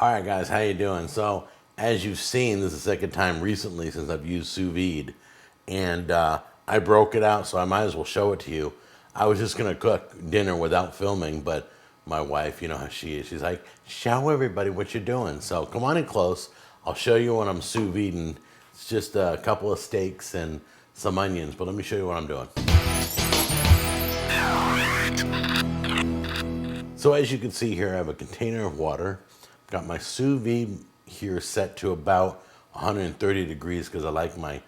All right, guys, how you doing? So, as you've seen, this is the second time recently since I've used Sous Vide, and I broke it out, so I might as well show it to you. I was just gonna cook dinner without filming, but my wife, you know how she is. She's like, "Show everybody what you're doing." So come on in close. I'll show you when I'm sous vide. It's just a couple of steaks and some onions, but let me show you what I'm doing. So as you can see here, I have a container of water. I've got my sous vide here set to about 130 degrees because I like my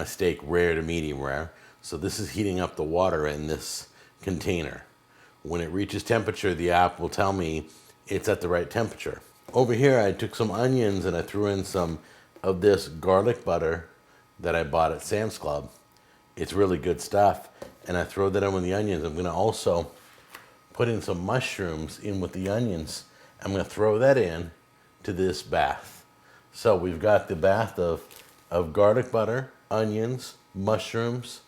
steak rare to medium rare. So this is heating up the water in this container. When it reaches temperature, the app will tell me it's at the right temperature. Over here, I took some onions and I threw in some of this garlic butter that I bought at Sam's Club. It's really good stuff. And I throw that in with the onions. I'm gonna also put in some mushrooms in with the onions. I'm gonna throw that in to this bath. So we've got the bath of garlic butter, onions, mushrooms,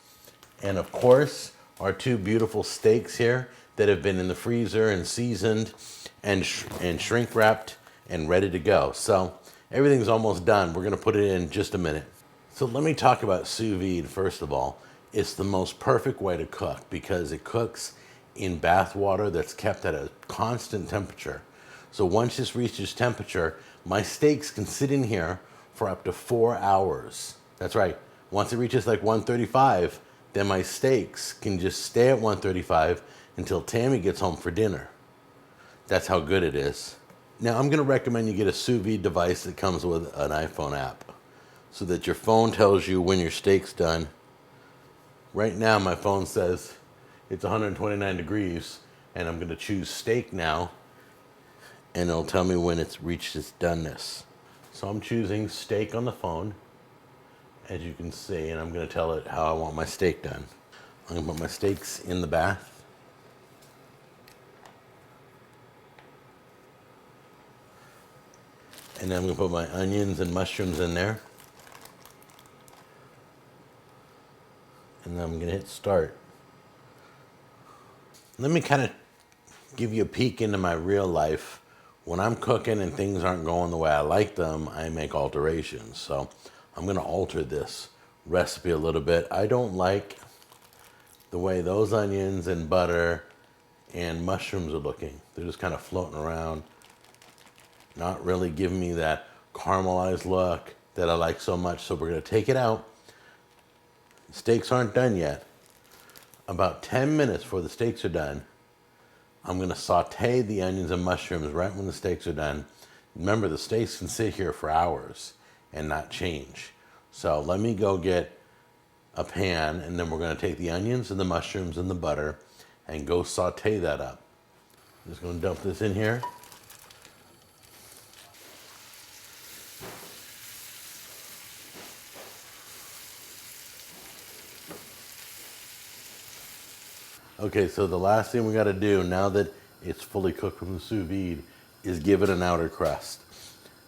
and of course, our two beautiful steaks here that have been in the freezer and seasoned and shrink wrapped and ready to go. So everything's almost done. We're gonna put it in just a minute. So let me talk about sous vide first of all. It's the most perfect way to cook because it cooks in bath water that's kept at a constant temperature. So once this reaches temperature, my steaks can sit in here for up to 4 hours. That's right. Once it reaches like 135, then my steaks can just stay at 135 until Tammy gets home for dinner. That's how good it is. Now I'm gonna recommend you get a sous vide device that comes with an iPhone app so that your phone tells you when your steak's done. Right now my phone says it's 129 degrees and I'm gonna choose steak now and it'll tell me when it's reached its doneness. So I'm choosing steak on the phone, as you can see, and I'm gonna tell it how I want my steak done. I'm gonna put my steaks in the bath. And then I'm gonna put my onions and mushrooms in there. And then I'm gonna hit start. Let me kind of give you a peek into my real life. When I'm cooking and things aren't going the way I like them, I make alterations. So I'm gonna alter this recipe a little bit. I don't like the way those onions and butter and mushrooms are looking. They're just kind of floating around, not really giving me that caramelized look that I like so much. So we're gonna take it out. Steaks aren't done yet. About 10 minutes before the steaks are done, I'm gonna saute the onions and mushrooms right when the steaks are done. Remember, the steaks can sit here for hours and not change. So let me go get a pan and then we're gonna take the onions and the mushrooms and the butter and go saute that up. I'm just gonna dump this in here. Okay, so the last thing we gotta do now that it's fully cooked from the sous vide is give it an outer crust.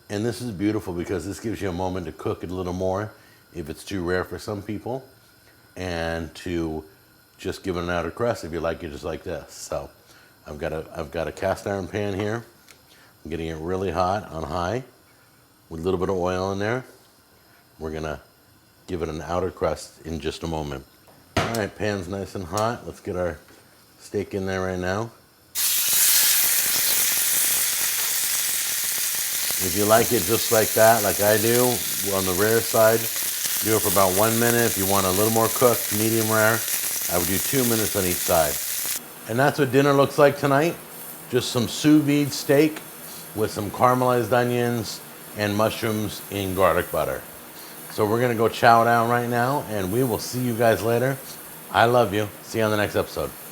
And this is beautiful because this gives you a moment to cook it a little more if it's too rare for some people, and to just give it an outer crust if you like it just like this. So I've got a cast iron pan here. I'm getting it really hot on high with a little bit of oil in there. We're gonna give it an outer crust in just a moment. All right, pan's nice and hot. Let's get our steak in there right now. If you like it just like that, like I do, on the rare side, do it for about 1 minute. If you want a little more cooked, medium rare, I would do 2 minutes on each side. And that's what dinner looks like tonight. Just some sous vide steak with some caramelized onions and mushrooms in garlic butter. So we're gonna go chow down right now and we will see you guys later. I love you. See you on the next episode.